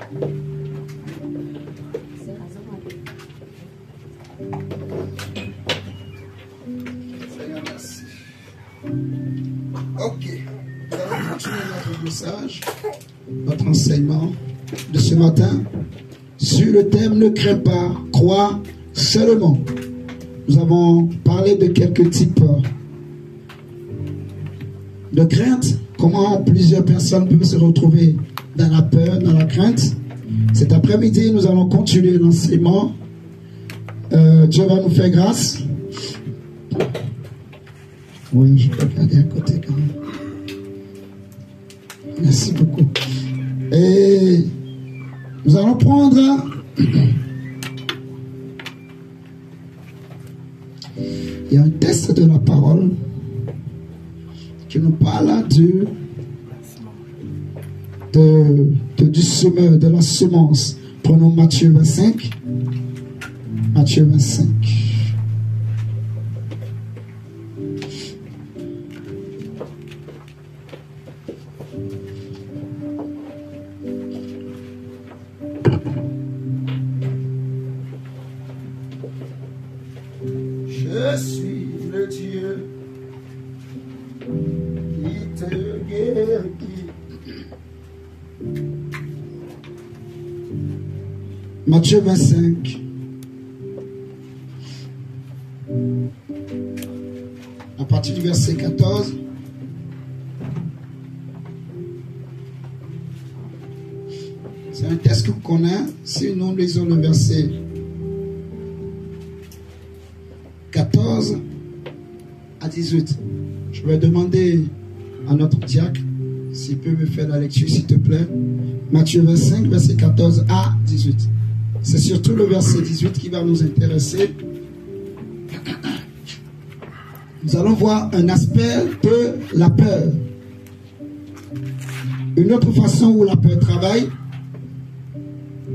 Seigneur, merci. Ok. Nous allons continuer notre message, notre enseignement de ce matin sur le thème ne crains pas, crois seulement. Nous avons parlé de quelques types de crainte, comment plusieurs personnes peuvent se retrouver dans la peur, dans la crainte. Cet après-midi, nous allons continuer l'enseignement. Dieu va nous faire grâce. Oui, je vais regarder à côté quand même. Merci beaucoup. Et nous allons prendre il y a un texte de la parole qui nous parle du semeur, de la semence. Prenons Matthieu 25. Matthieu 25. Je suis le Dieu qui te guérit. Matthieu 25. À partir du verset 14. C'est un texte que vous connaissez. Si nous lisons le verset 14 à 18. Je vais demander à notre diacre s'il peut me faire la lecture, s'il te plaît. Matthieu 25, verset 14 à 18. C'est surtout le verset 18 qui va nous intéresser. Nous allons voir un aspect de la peur. Une autre façon où la peur travaille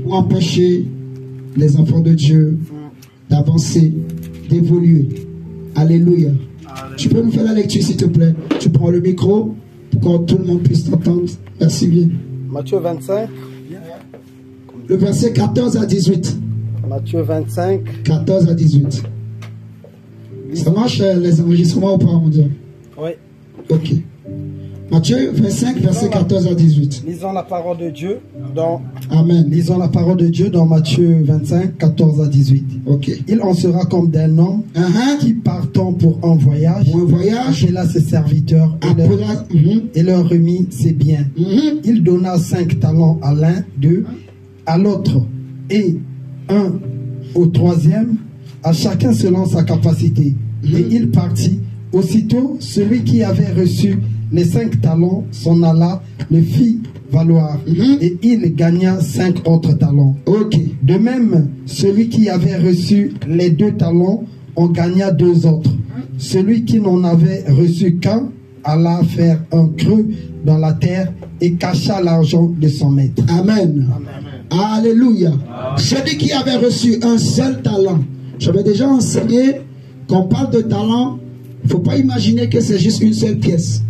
pour empêcher les enfants de Dieu d'avancer, d'évoluer. Alléluia. Tu peux nous faire la lecture, s'il te plaît. Tu prends le micro pour que tout le monde puisse t'entendre. Merci bien. Matthieu 25. Le verset 14 à 18. Matthieu 25. 14 à 18. Ça marche les enregistrements ou pas, mon Dieu? Oui. Ok. Matthieu 25, verset 14 à 18. Lisons la parole de Dieu dans... Amen. Lisons la parole de Dieu dans Matthieu 25, 14 à 18. Ok. Il en sera comme d'un homme qui partant pour un voyage, appela ses serviteurs et leur remit ses biens. Il donna 5 talents à l'un d'eux, à l'autre et un au troisième, à chacun selon sa capacité. Et il partit. Aussitôt, celui qui avait reçu les 5 talents s'en alla, le fit valoir, et il gagna 5 autres talents. Ok. De même, celui qui avait reçu les 2 talents en gagna 2 autres. Celui qui n'en avait reçu qu'un alla faire un creux dans la terre et cacha l'argent de son maître. Amen. Amen. Alléluia. Amen. Celui qui avait reçu un seul talent. J'avais déjà enseigné qu'on parle de talent. Il ne faut pas imaginer que c'est juste une seule pièce.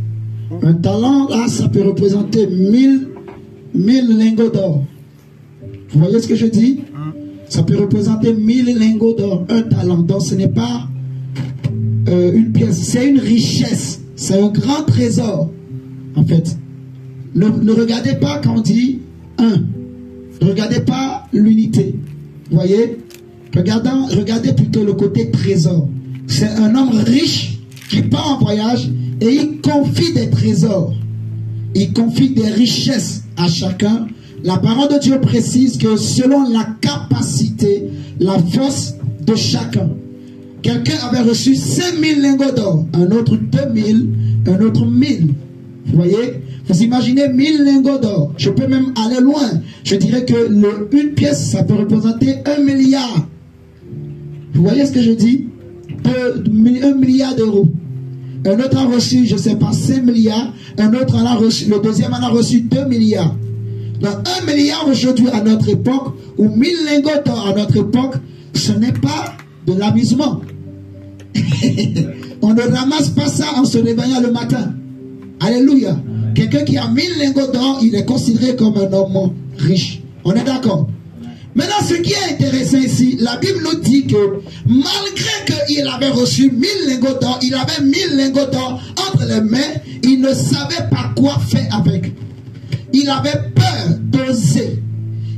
Un talent, là, ça peut représenter 1000 lingots d'or. Vous voyez ce que je dis? Ça peut représenter 1000 lingots d'or, un talent. Donc ce n'est pas une pièce, c'est une richesse. C'est un grand trésor, en fait. Ne regardez pas quand on dit un. Ne regardez pas l'unité. Vous voyez? Regardez plutôt le côté trésor. C'est un homme riche qui part en voyage et il confie des trésors. Il confie des richesses à chacun. La parole de Dieu précise que selon la capacité, la force de chacun. Quelqu'un avait reçu 5000 lingots d'or, un autre 2000, un autre 1000. Vous voyez? Vous imaginez 1000 lingots d'or. Je peux même aller loin. Je dirais que une pièce, ça peut représenter 1 milliard. Vous voyez ce que je dis? 1 milliard d'euros. Un autre a reçu, je ne sais pas, 5 milliards. Un autre en a reçu, le deuxième en a reçu 2 milliards. Donc 1 milliard aujourd'hui à notre époque, ou 1000 lingots d'or à notre époque, ce n'est pas de l'amusement. On ne ramasse pas ça en se réveillant le matin. Alléluia. Quelqu'un qui a 1000 lingots d'or, il est considéré comme un homme riche. On est d'accord? Maintenant, ce qui est intéressant ici, la Bible nous dit que malgré qu'il avait reçu 1000 lingots d'or, il avait 1000 lingots d'or entre les mains, il ne savait pas quoi faire avec. Il avait peur d'oser.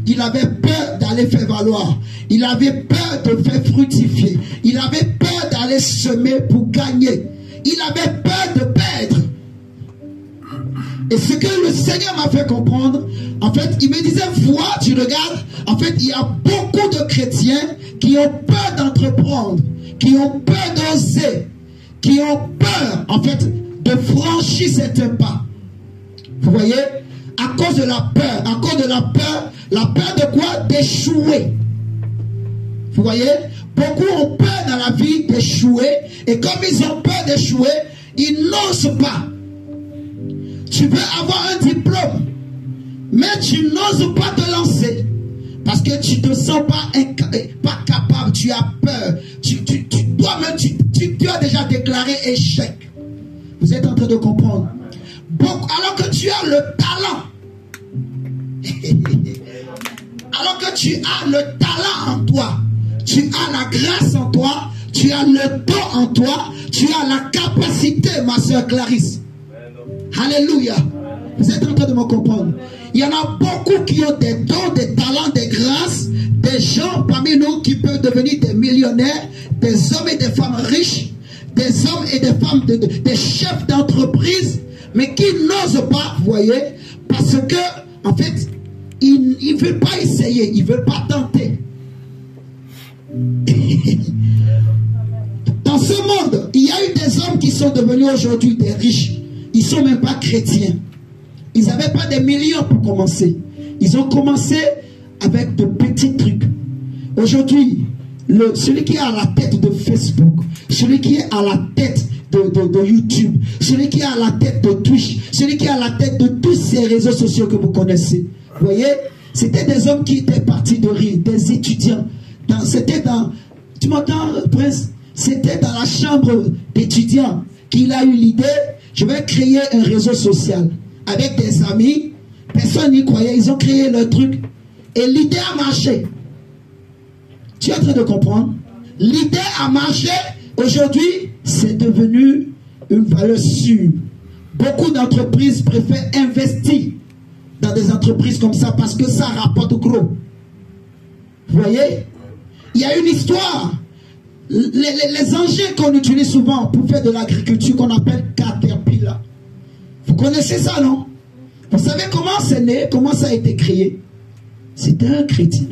Il avait peur d'aller faire valoir. Il avait peur de faire fructifier. Il avait peur d'aller semer pour gagner. Il avait peur de perdre. Et ce que le Seigneur m'a fait comprendre, en fait, il me disait, vois, tu regardes, en fait, il y a beaucoup de chrétiens qui ont peur d'entreprendre, qui ont peur d'oser, qui ont peur, en fait, de franchir certains pas. Vous voyez? À cause de la peur, la peur de quoi? D'échouer. Vous voyez? Beaucoup ont peur dans la vie d'échouer, et comme ils ont peur d'échouer, ils n'osent pas. Tu veux avoir un diplôme, mais tu n'oses pas te lancer parce que tu ne te sens pas capable, tu as peur. Toi-même, tu as déjà déclaré échec. Vous êtes en train de comprendre? Alors que tu as le talent, alors que tu as le talent en toi, tu as la grâce en toi, tu as le don en toi, tu as la capacité, ma soeur Clarisse. Alléluia. Vous êtes en train de me comprendre? Il y en a beaucoup qui ont des dons, des talents, des grâces, des gens parmi nous qui peuvent devenir des millionnaires, des hommes et des femmes riches, des hommes et des femmes, des chefs d'entreprise, mais qui n'osent pas, vous voyez, parce que, en fait, ils ne veulent pas essayer, ils ne veulent pas tenter. Dans ce monde, il y a eu des hommes qui sont devenus aujourd'hui des riches. Ils ne sont même pas chrétiens. Ils n'avaient pas des millions pour commencer. Ils ont commencé avec de petits trucs. Aujourd'hui, celui qui est à la tête de Facebook, celui qui est à la tête de YouTube, celui qui est à la tête de Twitch, celui qui est à la tête de tous ces réseaux sociaux que vous connaissez. Vous voyez, c'était des hommes qui étaient partis de rire, des étudiants. C'était dans, tu m'entends, Prince? C'était dans la chambre d'étudiants qu'il a eu l'idée. Je vais créer un réseau social avec des amis. Personne n'y croyait. Ils ont créé leur truc. Et l'idée a marché. Tu es en train de comprendre? L'idée a marché. Aujourd'hui, c'est devenu une valeur sûre. Beaucoup d'entreprises préfèrent investir dans des entreprises comme ça parce que ça rapporte gros. Vous voyez? Il y a une histoire. Les engins qu'on utilise souvent pour faire de l'agriculture qu'on appelle Caterpillar. Vous connaissez ça, non? Vous savez comment c'est né, comment ça a été créé? C'était un chrétien,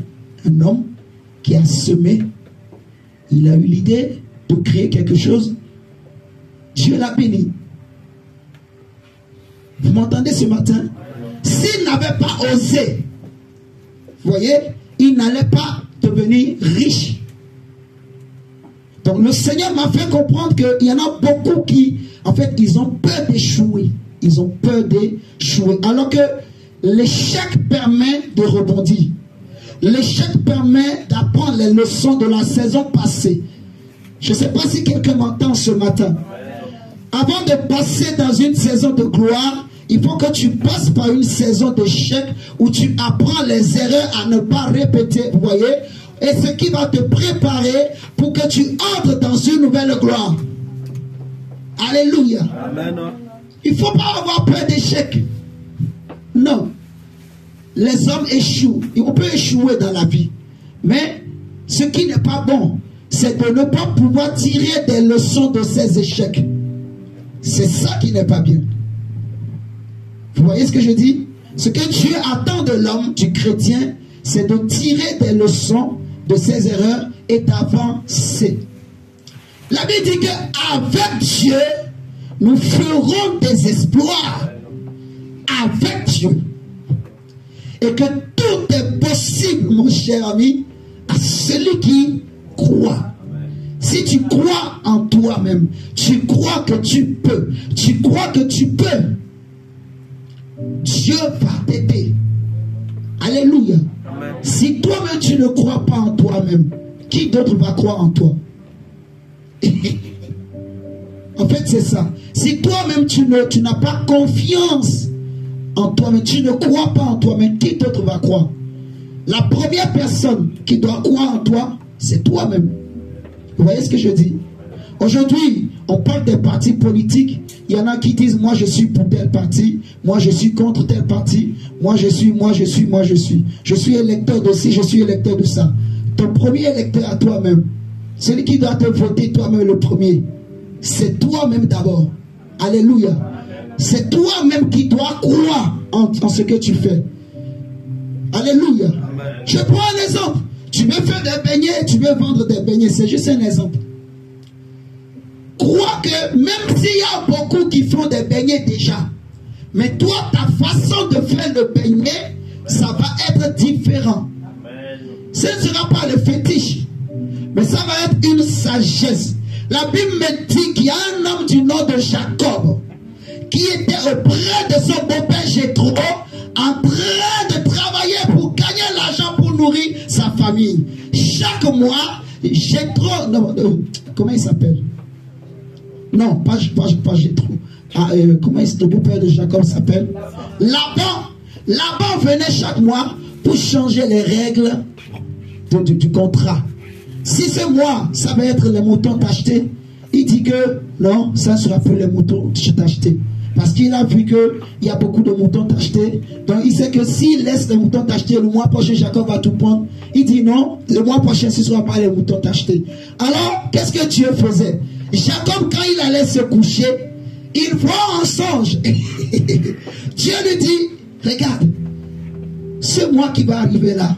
un homme qui a semé. Il a eu l'idée de créer quelque chose. Dieu l'a béni. Vous m'entendez ce matin? S'il n'avait pas osé, vous voyez, il n'allait pas devenir riche. Donc le Seigneur m'a fait comprendre qu'il y en a beaucoup qui, en fait, ils ont peur d'échouer. Ils ont peur d'échouer. Alors que l'échec permet de rebondir. L'échec permet d'apprendre les leçons de la saison passée. Je ne sais pas si quelqu'un m'entend ce matin. Avant de passer dans une saison de gloire, il faut que tu passes par une saison d'échec où tu apprends les erreurs à ne pas répéter. Vous voyez? Et ce qui va te préparer pour que tu entres dans une nouvelle gloire. Alléluia. Amen. Il ne faut pas avoir peur d'échec. Non. Les hommes échouent. On peut échouer dans la vie. Mais ce qui n'est pas bon, c'est de ne pas pouvoir tirer des leçons de ces échecs. C'est ça qui n'est pas bien. Vous voyez ce que je dis? Ce que Dieu attend de l'homme, du chrétien, c'est de tirer des leçons de ses erreurs et d'avancer. La Bible dit qu'avec Dieu, nous ferons des exploits. Avec Dieu. Et que tout est possible, mon cher ami, à celui qui croit. Si tu crois en toi-même, tu crois que tu peux, tu crois que tu peux, Dieu va t'aider. Alléluia. Amen. Si toi-même tu ne crois pas en toi-même, qui d'autre va croire en toi? En fait, c'est ça. Si toi-même tu n'as pas confiance en toi-même, tu ne crois pas en toi-même, qui d'autre va croire? La première personne qui doit croire en toi, c'est toi-même. Vous voyez ce que je dis? Aujourd'hui, on parle des partis politiques. Il y en a qui disent, moi je suis pour tel parti, moi je suis contre tel parti, moi je suis. Je suis électeur de ci, je suis électeur de ça. Ton premier électeur à toi-même, celui qui doit te voter toi-même le premier, c'est toi-même d'abord. Alléluia. C'est toi-même qui dois croire en ce que tu fais. Alléluia. Amen. Je prends un exemple. Tu veux faire des beignets, tu veux vendre des beignets. C'est juste un exemple. Crois que même s'il y a beaucoup qui font des beignets déjà, mais toi, ta façon de faire le beignet, ça va être différent. Amen. Ce ne sera pas le fétiche, mais ça va être une sagesse. La Bible me dit qu'il y a un homme du nom de Jacob qui était auprès de son beau-père Jéthro, en train de travailler pour gagner l'argent pour nourrir sa famille. Chaque mois, Jéthro, comment il s'appelle? Non, pas Jéthro. Comment le beau-père de Jacob s'appelle? Laban venait chaque mois pour changer les règles du contrat. Si ce mois, ça va être les moutons t'acheter, il dit que non, ça ne sera plus les moutons t'acheter. Parce qu'il a vu qu'il y a beaucoup de moutons t'acheter. Donc il sait que s'il laisse les moutons t'acheter, le mois prochain, Jacob va tout prendre. Il dit non, le mois prochain, ce ne sera pas les moutons t'acheter. Alors, qu'est-ce que Dieu faisait? Jacob, quand il allait se coucher, il voit un songe. Dieu lui dit, regarde, ce mois qui va arriver là,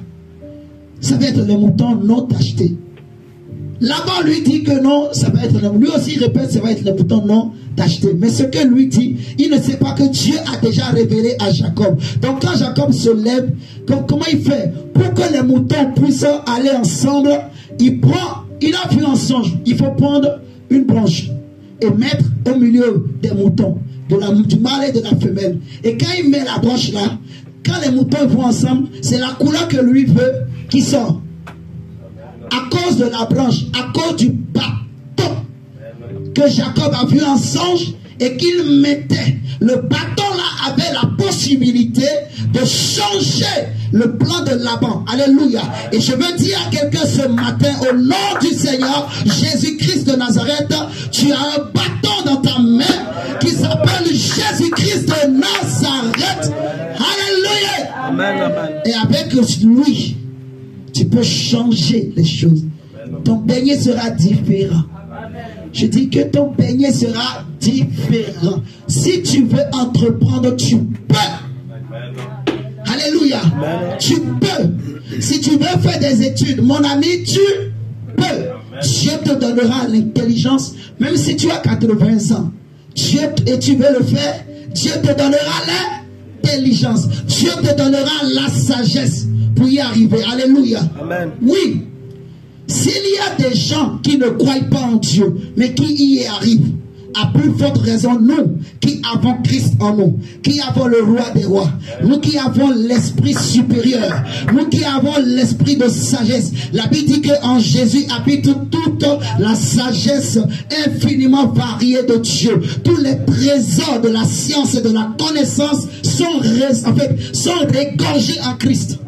ça va être les moutons non achetés. Là-bas, lui dit que non, ça va être les moutons. Lui aussi, il répète, ça va être les moutons non achetés. Mais ce que lui dit, il ne sait pas que Dieu a déjà révélé à Jacob. Donc, quand Jacob se lève, comment il fait? Pour que les moutons puissent aller ensemble, il a vu un songe. Il faut prendre une branche et mettre au milieu des moutons, du mâle et de la femelle. Et quand il met la branche là, quand les moutons vont ensemble, c'est la couleur que lui veut qui sort. À cause de la branche, à cause du bâton que Jacob a vu en songe et qu'il mettait. Le bâton là avait la possibilité de changer le plan de Laban. Alléluia. Et je veux dire à quelqu'un ce matin, au nom du Seigneur Jésus-Christ de Nazareth, tu as un bâton dans ta main qui s'appelle Jésus-Christ de Nazareth. Alléluia. Amen, amen. Et avec lui, tu peux changer les choses. Ton beignet sera différent. Je dis que ton beignet sera différent. Si tu veux entreprendre, tu peux. Alléluia. Tu peux. Si tu veux faire des études, mon ami, tu peux. Dieu te donnera l'intelligence, même si tu as 80 ans. Et tu veux le faire, Dieu te donnera l'intelligence. Dieu te donnera la sagesse pour y arriver. Alléluia. Amen. Oui. S'il y a des gens qui ne croient pas en Dieu, mais qui y arrivent, à plus forte raison, nous qui avons Christ en nous, qui avons le roi des rois, nous qui avons l'esprit supérieur, nous qui avons l'esprit de sagesse. La Bible dit qu'en Jésus habite toute la sagesse infiniment variée de Dieu. Tous les trésors de la science et de la connaissance sont régorgés en Christ.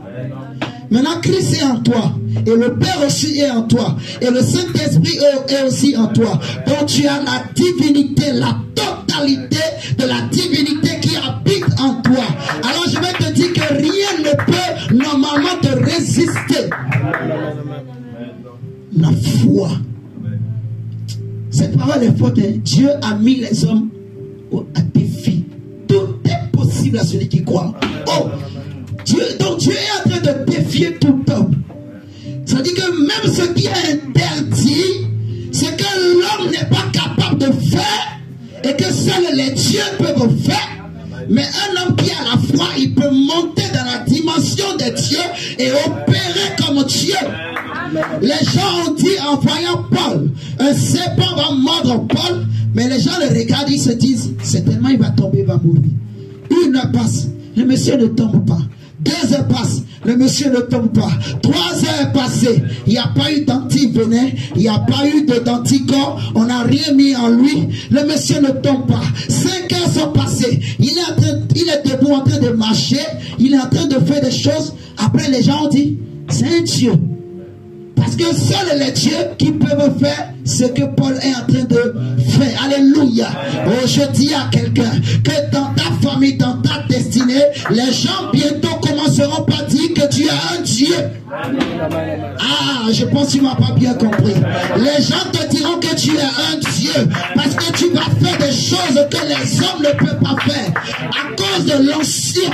Maintenant, Christ est en toi. Et le Père aussi est en toi. Et le Saint-Esprit est aussi en toi. Donc tu as la divinité, la totalité de la divinité qui habite en toi. Alors je vais te dire que rien ne peut normalement te résister. La foi. Cette parole est forte. Dieu a mis les hommes à défi. Tout est possible à celui qui croit. Oh! Donc Dieu est en train de défier tout homme. Ça dit que même ce qui est interdit, c'est que l'homme n'est pas capable de faire et que seuls les dieux peuvent faire. Mais un homme qui a la foi, il peut monter dans la dimension des dieux et opérer comme Dieu. Les gens ont dit en voyant Paul, un serpent va mordre Paul, mais les gens le regardent, ils se disent, certainement il va tomber, il va mourir. 1 heure passe, le monsieur ne tombe pas. 2 heures passent, le monsieur ne tombe pas. 3 heures passées, il n'y a pas eu d'antivenin, il n'y a pas eu de d'anticorps, on n'a rien mis en lui, le monsieur ne tombe pas. 5 heures sont passées, il est debout en train de marcher, il est en train de faire des choses. Après, les gens ont dit, c'est un Dieu. Parce que seuls les dieux qui peuvent faire ce que Paul est en train de faire. Alléluia. Oh, je dis à quelqu'un que dans ta famille, dans ta destinée, les gens bientôt commenceront par dire que tu es un Dieu. Ah, je pense que tu ne m'as pas bien compris. Les gens te diront que tu es un Dieu parce que tu vas faire des choses que les hommes ne peuvent pas faire à cause de l'ancien.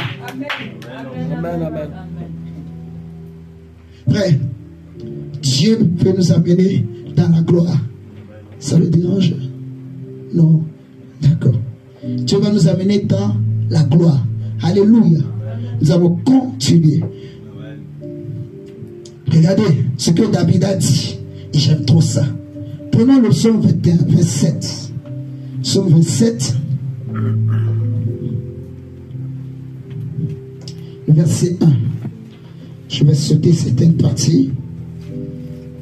Amen, amen. Frère, Dieu peut nous amener dans la gloire. Ça le dérange? Non. D'accord. Dieu va nous amener dans la gloire. Alléluia. Nous allons continuer. Regardez ce que David a dit. Et j'aime trop ça. Prenons le psaume 21, 27. Psaume 27. Le verset 1. Je vais sauter certaines parties.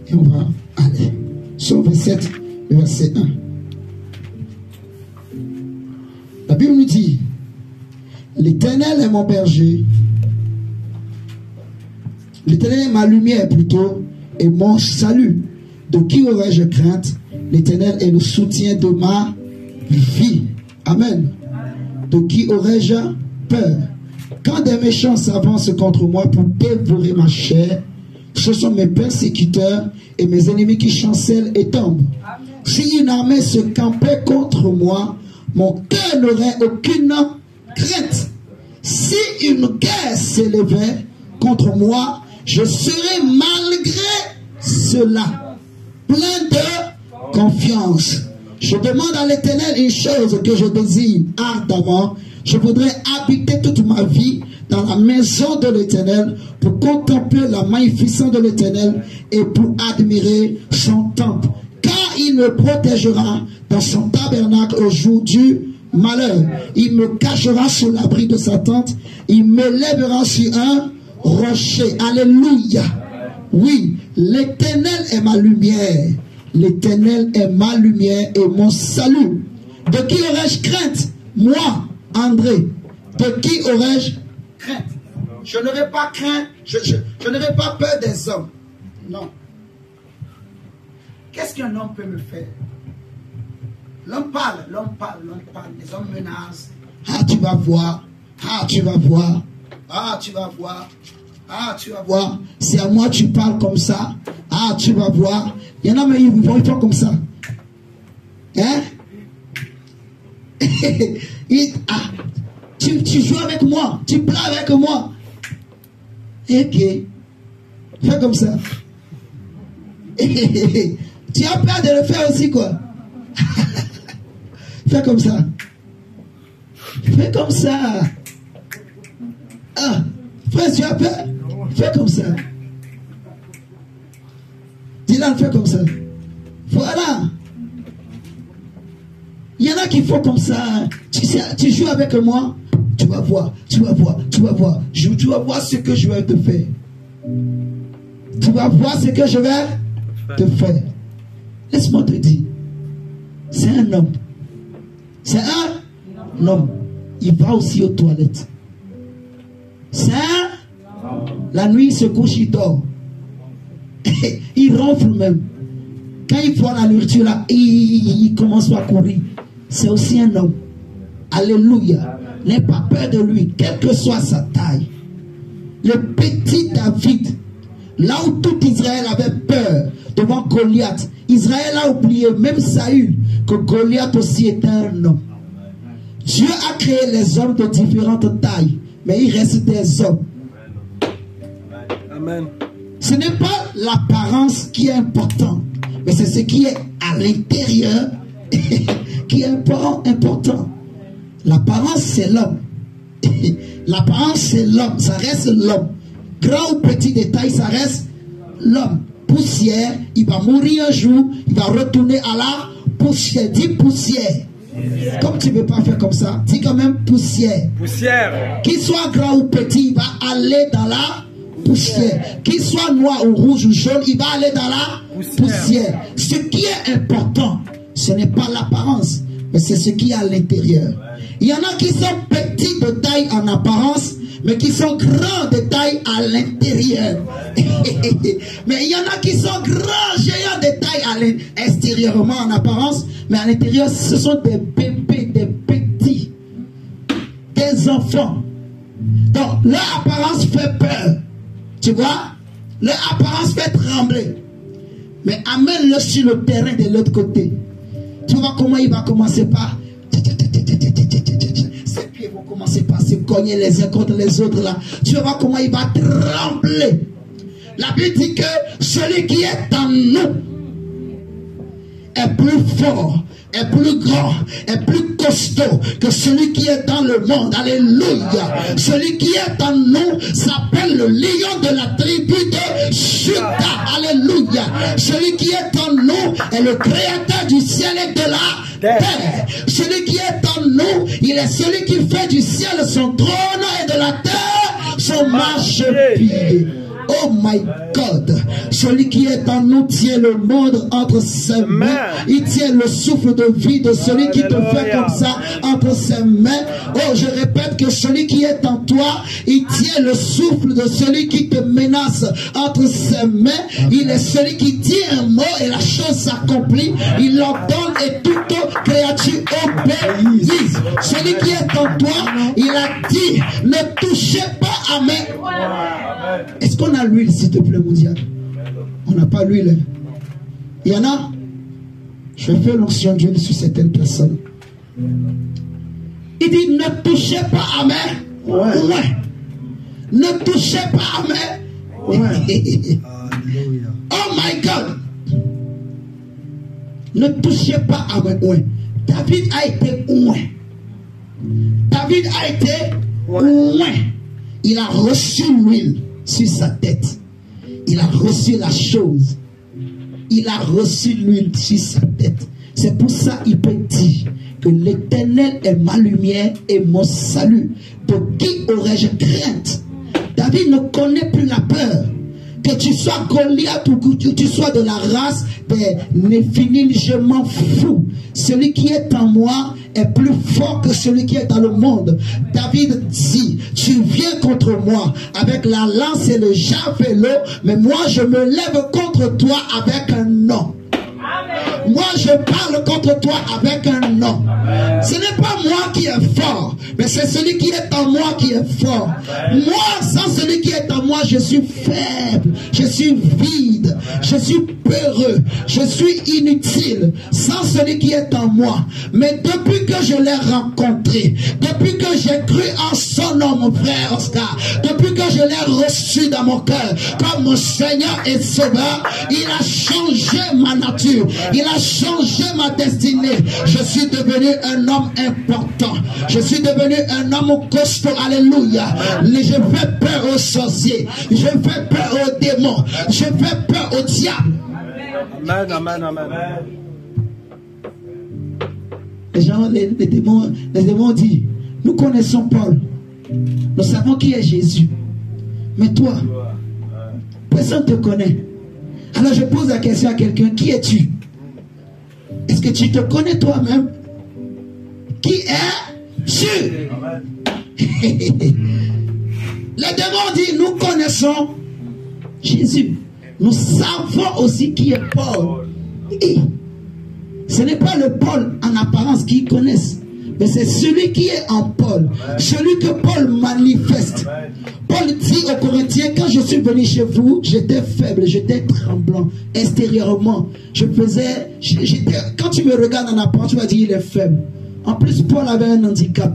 Et on va aller. Psaume 27, le verset 1. La Bible nous dit, l'Éternel est mon berger. L'Éternel est ma lumière plutôt et mon salut. De qui aurais-je crainte? L'Éternel est le soutien de ma vie. Amen. De qui aurais-je peur? Quand des méchants s'avancent contre moi pour dévorer ma chair, ce sont mes persécuteurs et mes ennemis qui chancellent et tombent. Si une armée se campait contre moi, mon cœur n'aurait aucune crainte. Si une guerre s'élevait contre moi, je serai malgré cela plein de confiance. Je demande à l'Éternel une chose que je désire ardemment. Je voudrais habiter toute ma vie dans la maison de l'Éternel pour contempler la magnificence de l'Éternel et pour admirer son temple. Car il me protégera dans son tabernacle au jour du malheur. Il me cachera sous l'abri de sa tente. Il me lèvera sur un rocher. Alléluia. Oui, l'Éternel est ma lumière. L'Éternel est ma lumière et mon salut. De qui aurais-je crainte? Moi, André. De qui aurais-je crainte? Je n'aurais pas craint, je n'aurais pas peur des hommes. Non. Qu'est-ce qu'un homme peut me faire? L'homme parle. Les hommes menacent. Ah, tu vas voir. Ah, tu vas voir. Ah, tu vas voir. Ah, tu vas voir. Si à moi tu parles comme ça. Ah, tu vas voir. Il y en a, mais ils vont faire comme ça. Hein? Tu joues avec moi. Tu plais avec moi. Ok. Fais comme ça. Tu as peur de le faire aussi, quoi. Fais comme ça. Fais comme ça. Ah, frère, tu as peur? Fais comme ça. Dylan, fais comme ça. Voilà. Il y en a qui font comme ça. Tu sais, tu joues avec moi. Tu vas voir, tu vas voir, tu vas voir. Tu vas voir ce que je vais te faire. Tu vas voir ce que je vais te faire. Laisse-moi te dire. C'est un homme. C'est un homme. Il va aussi aux toilettes. C'est un. La nuit, il se couche, il dort. Il ronfle même. Quand il voit la nourriture là, il commence à courir. C'est aussi un homme. Alléluia. N'aie pas peur de lui, quelle que soit sa taille. Le petit David, là où tout Israël avait peur devant Goliath, Israël a oublié, même Saül, que Goliath aussi était un homme. Dieu a créé les hommes de différentes tailles, mais il reste des hommes. Amen. Ce n'est pas l'apparence qui est important, mais c'est ce qui est à l'intérieur qui est important. L'apparence, c'est l'homme. L'apparence, c'est l'homme. Ça reste l'homme. Grand ou petit détail, ça reste l'homme. Poussière, il va mourir un jour, il va retourner à la poussière. Dis poussière. Comme tu ne veux pas faire comme ça, dis quand même poussière. Poussière. Qu'il soit grand ou petit, il va aller dans la poussière. Qu'il soit noir ou rouge ou jaune, il va aller dans la poussière. Ce qui est important, ce n'est pas l'apparence, mais c'est ce qui est à l'intérieur. Il y en a qui sont petits de taille en apparence, mais qui sont grands de taille à l'intérieur. Mais il y en a qui sont grands, géants de taille extérieurement en apparence, mais à l'intérieur, ce sont des bébés, des petits, des enfants. Donc, leur apparence fait peur. Tu vois? Leur apparence fait trembler. Mais amène-le sur le terrain de l'autre côté. Tu vois comment il va commencer par... Ses pieds vont commencer par se cogner les uns contre les autres là. Tu vas voir comment il va trembler. La Bible dit que celui qui est en nous est plus fort, est plus grand, est plus costaud que celui qui est dans le monde. Alléluia. Celui qui est en nous s'appelle le lion de la tribu de Juda. Alléluia. Celui qui est en nous est le créateur du ciel et de la terre. Celui qui est en nous, il est celui qui fait du ciel son trône et de la terre son marchepied. Oh my God. Celui qui est en nous tient le monde entre ses mains. Il tient le souffle de vie de celui qui te fait comme ça entre ses mains. Oh, je répète que celui qui est en toi, il tient le souffle de celui qui te menace entre ses mains. Il est celui qui dit un mot et la chose s'accomplit. Il l'ordonne et toute créature obéit. Celui qui est en toi, il a dit, ne touchez pas à mes... Est-ce qu'on a l'huile, s'il te plaît, mon diable? On n'a pas l'huile. Il y en a? Je fais l'onction d'huile sur certaines personnes. Il dit, ne touchez pas à mes... Ouais. Ne touchez pas à mes... Ouais. Oh my God. Ne touchez pas à mes... Ouais. David a été ouin. David a été ouin. Il a reçu l'huile sur sa tête. Il a reçu la chose. Il a reçu l'huile sur sa tête. C'est pour ça qu'il peut dire que l'Éternel est ma lumière et mon salut. De qui aurais-je crainte? David ne connaît plus la peur. Que tu sois Goliath ou que tu sois de la race des Néphilim, je m'en fous. Celui qui est en moi est plus fort que celui qui est dans le monde. David dit, tu viens contre moi avec la lance et le javelot, mais moi je me lève contre toi avec un nom. Moi je parle contre toi avec un nom. Ce n'est pas moi qui est fort, mais c'est celui qui est en moi qui est fort. Moi, sans celui qui est en moi, je suis faible, je suis vide, je suis peureux, je suis inutile, sans celui qui est en moi. Mais depuis que je l'ai rencontré, depuis que j'ai cru en son nom, mon frère Oscar, depuis que je l'ai reçu dans mon cœur comme mon Seigneur et Sauveur, il a changé ma nature, il a changé ma destinée. Je suis devenu un homme important. Je suis devenu un homme costaud. Alléluia. Je fais peur aux sorciers. Je fais peur aux démons. Je fais peur au diable. Amen, amen, amen. Les gens, les démons disent, nous connaissons Paul. Nous savons qui est Jésus. Mais toi, personne ne te connaît. Alors je pose la question à quelqu'un, qui es-tu? Est-ce que tu te connais toi-même? Qui es-tu? Les démons disent, nous connaissons Jésus. Nous savons aussi qui est Paul. Et ce n'est pas le Paul en apparence qu'ils connaissent, mais c'est celui qui est en Paul, celui que Paul manifeste. Paul dit aux Corinthiens, quand je suis venu chez vous, j'étais faible, j'étais tremblant, extérieurement. Quand tu me regardes en apparence, tu vas dire, il est faible. En plus, Paul avait un handicap.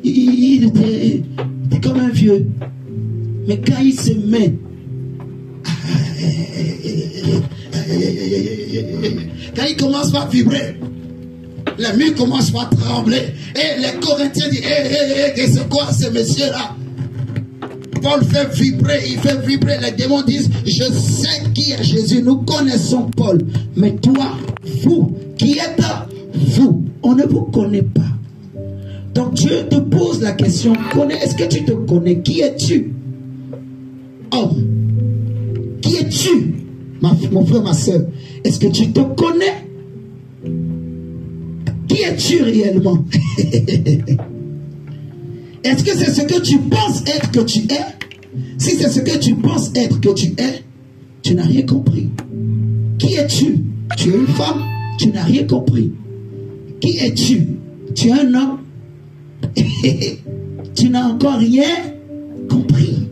Il était comme un vieux. Mais quand il se met, quand il commence à vibrer, les murs commencent à trembler. Et les Corinthiens disent, c'est quoi ce monsieur-là? Paul fait vibrer, il fait vibrer. Les démons disent, je sais qui est Jésus. Nous connaissons Paul. Mais toi, vous, qui êtes vous, on ne vous connaît pas. Donc Dieu te pose la question, est-ce que tu te connais? Qui es-tu? Homme. Qui es-tu? Mon frère, ma soeur, est-ce que tu te connais? Qui es-tu réellement? Est-ce que c'est ce que tu penses être que tu es? Si c'est ce que tu penses être que tu es, tu n'as rien compris. Qui es-tu? Tu es une femme? Tu n'as rien compris. Qui es-tu? Tu es un homme? Tu n'as encore rien compris.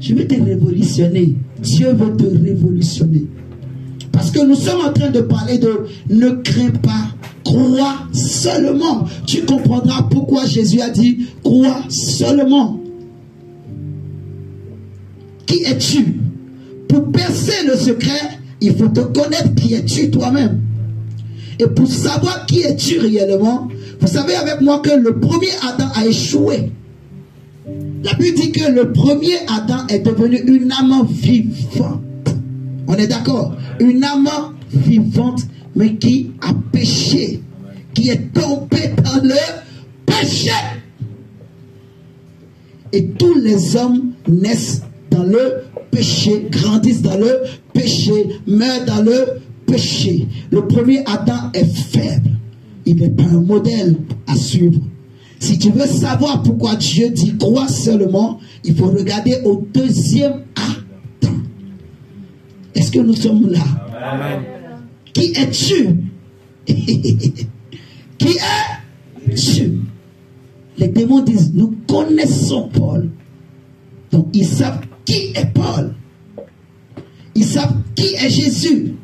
Je vais te révolutionner. Dieu veut te révolutionner. Parce que nous sommes en train de parler de ne crains pas, crois seulement. Tu comprendras pourquoi Jésus a dit crois seulement. Qui es-tu? Pour percer le secret, il faut te connaître qui es-tu toi-même. Et pour savoir qui es-tu réellement, vous savez avec moi que le premier Adam a échoué. La Bible dit que le premier Adam est devenu une âme vivante. On est d'accord? Une âme vivante, mais qui a péché, qui est tombée dans le péché. Et tous les hommes naissent dans le péché, grandissent dans le péché, meurent dans le péché. Le premier Adam est faible. Il n'est pas un modèle à suivre. Si tu veux savoir pourquoi Dieu dit crois seulement, il faut regarder au deuxième Adam. Est-ce que nous sommes là? Amen. Qui es-tu? Qui es-tu? Les démons disent, nous connaissons Paul. Donc ils savent qui est Paul. Ils savent qui est Jésus.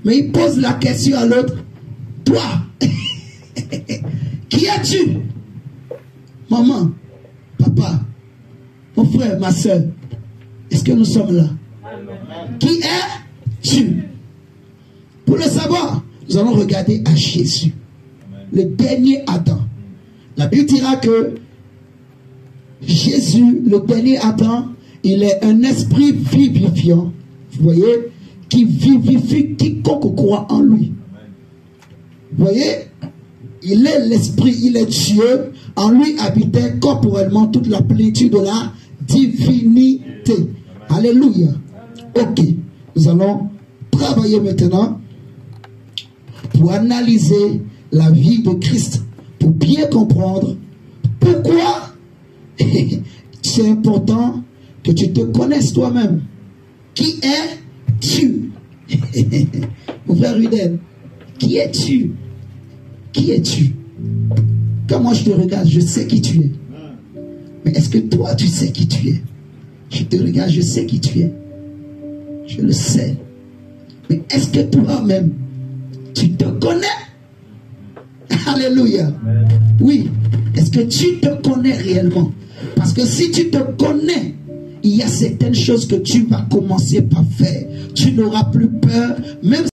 Mais ils posent la question à l'autre. Toi, qui es-tu? Maman, papa, mon frère, ma soeur, est-ce que nous sommes là? Amen. Qui es-tu? Pour le savoir, nous allons regarder à Jésus, le dernier Adam. La Bible dira que Jésus, le dernier Adam, il est un esprit vivifiant, vous voyez, qui vivifie quiconque croit en lui. Vous voyez, il est l'esprit, il est Dieu. En lui habitait corporellement toute la plénitude de la divinité. Alléluia. Ok, nous allons travailler maintenant pour analyser la vie de Christ, pour bien comprendre pourquoi c'est important que tu te connaisses toi-même. Qui es-tu? Mon frère Rudel, qui es-tu? Qui es-tu? Quand moi je te regarde, je sais qui tu es. Mais est-ce que toi tu sais qui tu es? Je te regarde, je sais qui tu es. Je le sais. Mais est-ce que toi-même, tu te connais? Alléluia. Oui. Est-ce que tu te connais réellement? Parce que si tu te connais, il y a certaines choses que tu vas commencer par faire. Tu n'auras plus peur, même